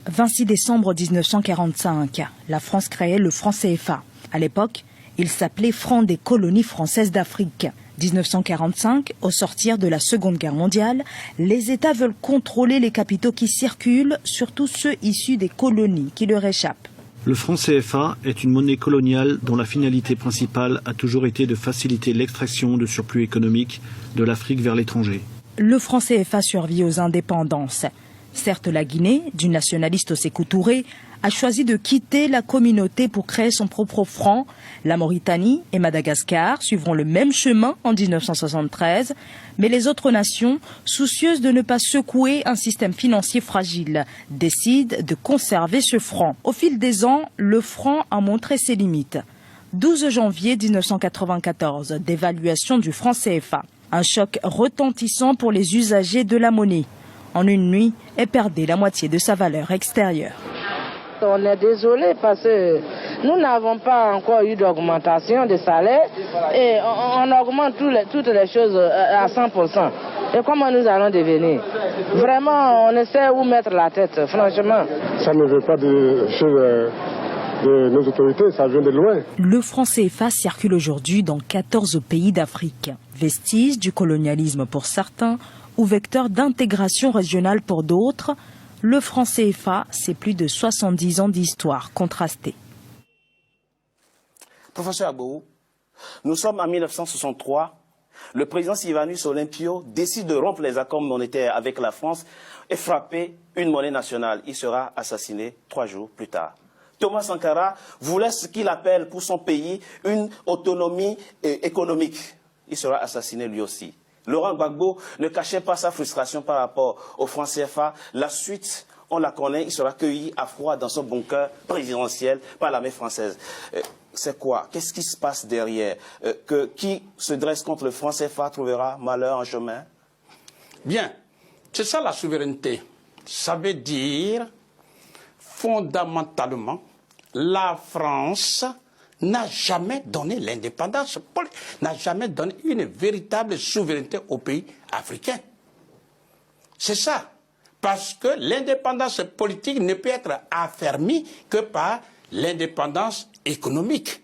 26 décembre 1945, la France créait le franc CFA. À l'époque, il s'appelait franc des colonies françaises d'Afrique. 1945, au sortir de la Seconde Guerre mondiale, les États veulent contrôler les capitaux qui circulent, surtout ceux issus des colonies qui leur échappent. Le franc CFA est une monnaie coloniale dont la finalité principale a toujours été de faciliter l'extraction de surplus économiques de l'Afrique vers l'étranger. Le franc CFA survit aux indépendances. Certes, la Guinée, du nationaliste Sékou Touré, a choisi de quitter la communauté pour créer son propre franc. La Mauritanie et Madagascar suivront le même chemin en 1973. Mais les autres nations, soucieuses de ne pas secouer un système financier fragile, décident de conserver ce franc. Au fil des ans, le franc a montré ses limites. 12 janvier 1994, dévaluation du franc CFA. Un choc retentissant pour les usagers de la monnaie. En une nuit, elle perdait la moitié de sa valeur extérieure. On est désolé parce que nous n'avons pas encore eu d'augmentation de salaire et on augmente toutes les choses à 100%. Et comment nous allons devenir? Vraiment, on ne sait où mettre la tête, franchement. Ça ne veut pas de nos autorités, ça vient de loin. Le franc CFA circule aujourd'hui dans 14 pays d'Afrique. Vestige du colonialisme pour certains ou vecteur d'intégration régionale pour d'autres, le franc CFA, c'est plus de 70 ans d'histoire contrastée. Professeur Agbourou, nous sommes en 1963. Le président Sylvanus Olympio décide de rompre les accords monétaires avec la France et frapper une monnaie nationale. Il sera assassiné 3 jours plus tard. Thomas Sankara voulait ce qu'il appelle pour son pays une autonomie économique. Il sera assassiné lui aussi. Laurent Gbagbo ne cachait pas sa frustration par rapport au franc CFA. La suite, on la connaît, il sera cueilli à froid dans son bunker présidentiel par l'armée française. C'est quoi? Qu'est-ce qui se passe derrière? Qui se dresse contre le franc CFA trouvera malheur en chemin? Bien, c'est ça la souveraineté. Ça veut dire, fondamentalement, la France n'a jamais donné l'indépendance, n'a jamais donné une véritable souveraineté aux pays africains. C'est ça. Parce que l'indépendance politique ne peut être affermie que par l'indépendance économique.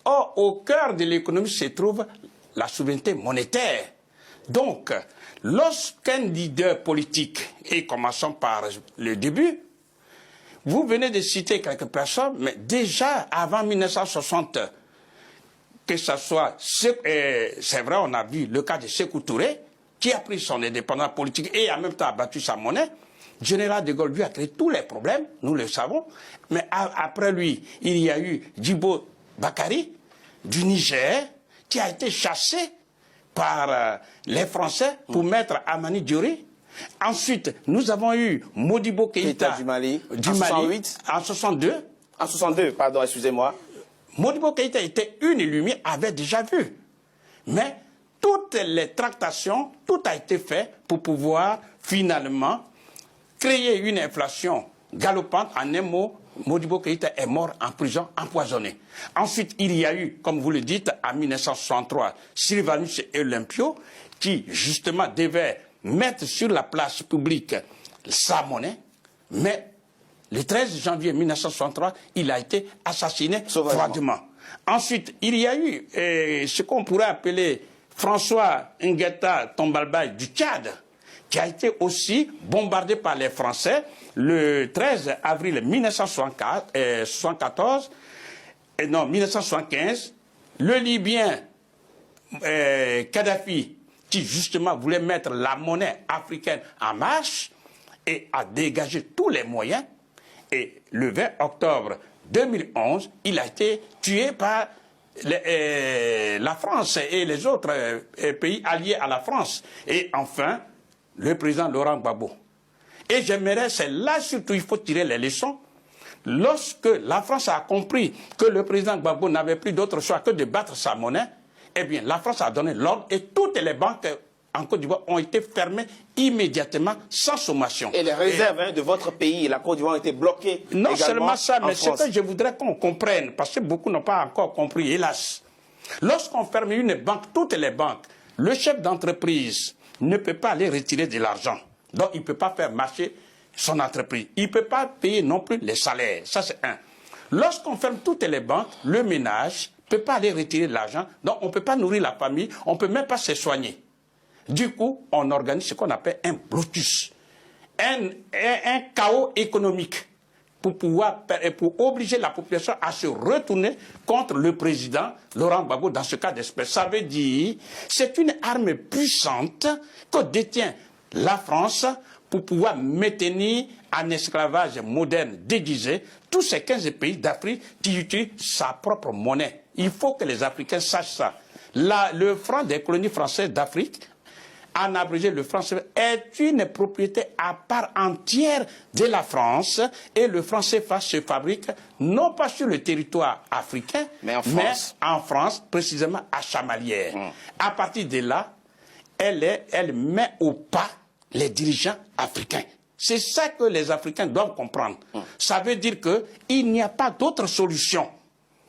Or, au cœur de l'économie se trouve la souveraineté monétaire. Donc, lorsqu'un leader politique, et commençons par le début, vous venez de citer quelques personnes, mais déjà avant 1960, que ce soit, c'est vrai, on a vu le cas de Sékou Touré, qui a pris son indépendance politique et en même temps a battu sa monnaie. Général de Gaulle, lui, a créé tous les problèmes, nous le savons. Mais après lui, il y a eu Djibo Bakary, du Niger, qui a été chassé par les Français pour mettre Amani Diori. Ensuite, nous avons eu Modibo Keïta du Mali, en 68, en 62. En 62, pardon, excusez-moi. Modibo Keïta était une lumière, avait déjà vu. Mais toutes les tractations, tout a été fait pour pouvoir finalement créer une inflation galopante. En un mot, Modibo Keïta est mort en prison, empoisonné. Ensuite, il y a eu, comme vous le dites, en 1963, Sylvanus Olympio, qui justement devait mettre sur la place publique sa monnaie, mais le 13 janvier 1963, il a été assassiné froidement. Ensuite, il y a eu ce qu'on pourrait appeler François Nguetta Tombalbaye du Tchad, qui a été aussi bombardé par les Français le 13 avril 1975. Le Libyen Kadhafi, qui justement voulait mettre la monnaie africaine en marche et a dégagé tous les moyens. Et le 20 octobre 2011, il a été tué par la France et les autres pays alliés à la France. Et enfin, le président Laurent Gbagbo. Et j'aimerais, c'est là surtout il faut tirer les leçons. Lorsque la France a compris que le président Gbagbo n'avait plus d'autre choix que de battre sa monnaie, eh bien, la France a donné l'ordre et toutes les banques en Côte d'Ivoire ont été fermées immédiatement sans sommation. Et les réserves de votre pays, la Côte d'Ivoire, ont été bloquées. Non seulement ça, mais ce que je voudrais qu'on comprenne, parce que beaucoup n'ont pas encore compris, hélas. Lorsqu'on ferme une banque, toutes les banques, le chef d'entreprise ne peut pas aller retirer de l'argent. Donc, il ne peut pas faire marcher son entreprise. Il ne peut pas payer non plus les salaires. Ça, c'est un. Lorsqu'on ferme toutes les banques, le ménage ne peut pas aller retirer de l'argent. Donc, on ne peut pas nourrir la famille. On ne peut même pas se soigner. Du coup, on organise ce qu'on appelle un blocus. Un chaos économique pour obliger la population à se retourner contre le président Laurent Gbagbo dans ce cas d'espèce. Ça veut dire c'est une arme puissante que détient la France pour pouvoir maintenir un esclavage moderne déguisé tous ces 15 pays d'Afrique qui utilisent sa propre monnaie. Il faut que les Africains sachent ça. Le franc des colonies françaises d'Afrique, en abrégé, le franc est une propriété à part entière de la France et le franc CFA se fabrique non pas sur le territoire africain, mais en France, précisément à Chamalières. À partir de là, elle met au pas les dirigeants africains. C'est ça que les Africains doivent comprendre. Ça veut dire qu'il n'y a pas d'autre solution.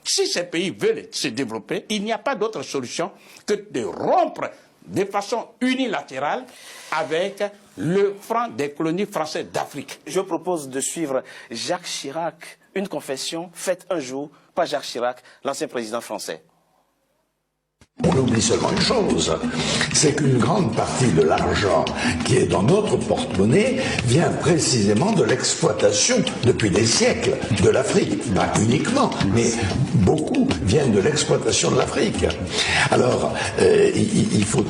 Si ces pays veulent se développer, il n'y a pas d'autre solution que de rompre de façon unilatérale avec le franc des colonies françaises d'Afrique. Je propose de suivre Jacques Chirac, une confession faite un jour par Jacques Chirac, l'ancien président français. On oublie seulement une chose, c'est qu'une grande partie de l'argent qui est dans notre porte-monnaie vient précisément de l'exploitation depuis des siècles de l'Afrique. Pas uniquement, mais beaucoup viennent de l'exploitation de l'Afrique. Alors, il faut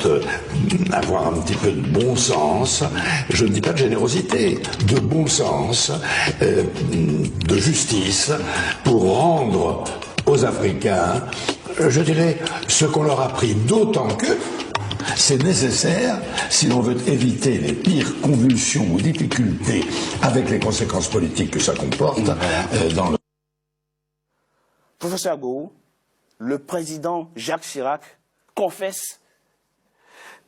avoir un petit peu de bon sens, je ne dis pas de générosité, de bon sens, de justice, pour rendre aux Africains, je dirais, ce qu'on leur a pris, d'autant que c'est nécessaire si l'on veut éviter les pires convulsions ou difficultés avec les conséquences politiques que ça comporte dans le... Professeur Agbourou, le président Jacques Chirac confesse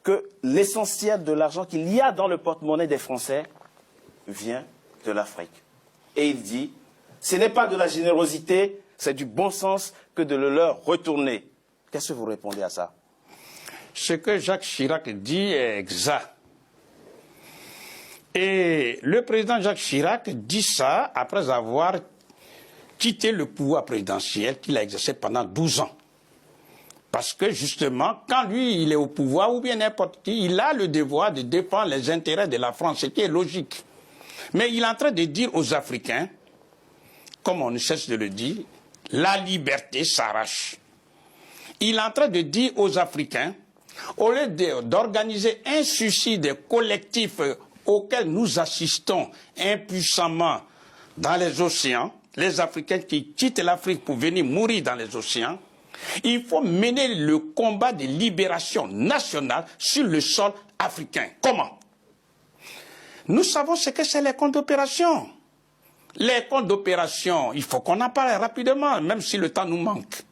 que l'essentiel de l'argent qu'il y a dans le porte-monnaie des Français vient de l'Afrique. Et il dit, ce n'est pas de la générosité, c'est du bon sens que de le leur retourner. Qu'est-ce que vous répondez à ça? Ce que Jacques Chirac dit est exact. Et le président Jacques Chirac dit ça après avoir quitté le pouvoir présidentiel qu'il a exercé pendant 12 ans. Parce que justement, quand lui, il est au pouvoir, ou bien n'importe qui, il a le devoir de défendre les intérêts de la France, ce qui est logique. Mais il est en train de dire aux Africains, comme on ne cesse de le dire, la liberté s'arrache. Il est en train de dire aux Africains, au lieu d'organiser un suicide collectif auquel nous assistons impuissamment dans les océans, les Africains qui quittent l'Afrique pour venir mourir dans les océans, il faut mener le combat de libération nationale sur le sol africain. Comment? Nous savons ce que c'est les comptes d'opération. Les comptes d'opération, il faut qu'on en parle rapidement, même si le temps nous manque.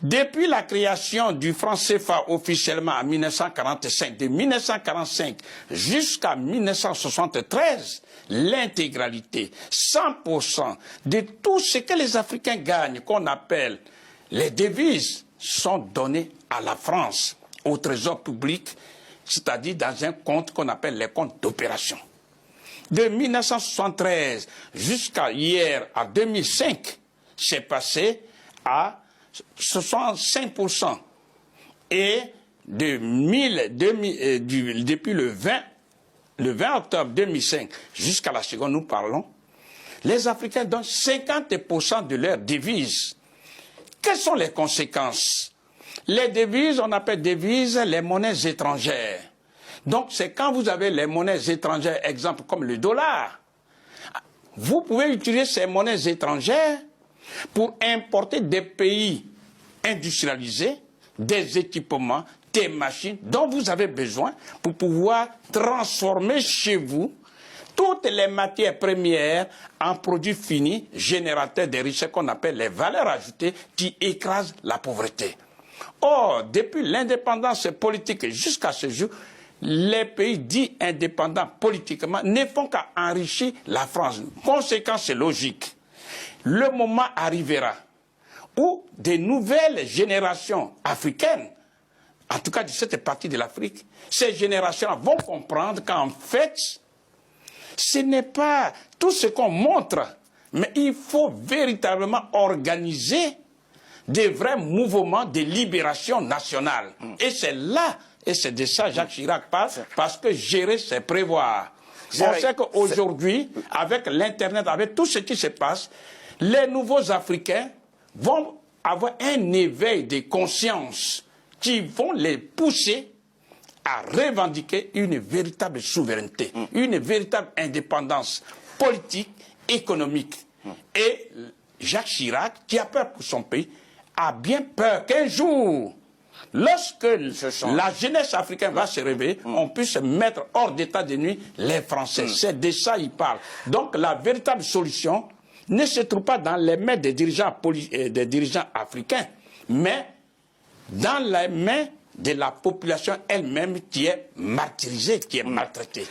Depuis la création du franc CFA officiellement en 1945, de 1945 jusqu'à 1973, l'intégralité, 100% de tout ce que les Africains gagnent, qu'on appelle les devises, sont données à la France, au trésor public, c'est-à-dire dans un compte qu'on appelle les comptes d'opération. De 1973 jusqu'à hier, à 2005, c'est passé à 65%. Et depuis le 20 octobre 2005 jusqu'à la seconde, nous parlons, les Africains donnent 50% de leurs devises. Quelles sont les conséquences? Les devises, on appelle devises les monnaies étrangères. Donc, c'est quand vous avez les monnaies étrangères, exemple comme le dollar, vous pouvez utiliser ces monnaies étrangères pour importer des pays industrialisés, des équipements, des machines dont vous avez besoin pour pouvoir transformer chez vous toutes les matières premières en produits finis, générateurs de richesses qu'on appelle les valeurs ajoutées qui écrasent la pauvreté. Or, depuis l'indépendance politique jusqu'à ce jour, les pays dits indépendants politiquement ne font qu'à enrichir la France. Conséquence, c'est logique. Le moment arrivera où des nouvelles générations africaines, en tout cas de cette partie de l'Afrique, ces générations vont comprendre qu'en fait, Ce n'est pas tout ce qu'on montre, mais il faut véritablement organiser des vrais mouvements de libération nationale. Et c'est là, et c'est de ça Jacques Chirac parle, parce que gérer, c'est prévoir. On sait qu'aujourd'hui, avec l'Internet, avec tout ce qui se passe, les nouveaux Africains vont avoir un éveil de conscience qui vont les pousser à revendiquer une véritable souveraineté, une véritable indépendance politique, économique. Et Jacques Chirac, qui a peur pour son pays, a bien peur qu'un jour, lorsque la jeunesse africaine va se réveiller, on puisse mettre hors d'état de nuit les Français. C'est de ça qu'il parle. Donc la véritable solution ne se trouve pas dans les mains des dirigeants africains, mais dans les mains de la population elle-même qui est martyrisée, qui est maltraitée.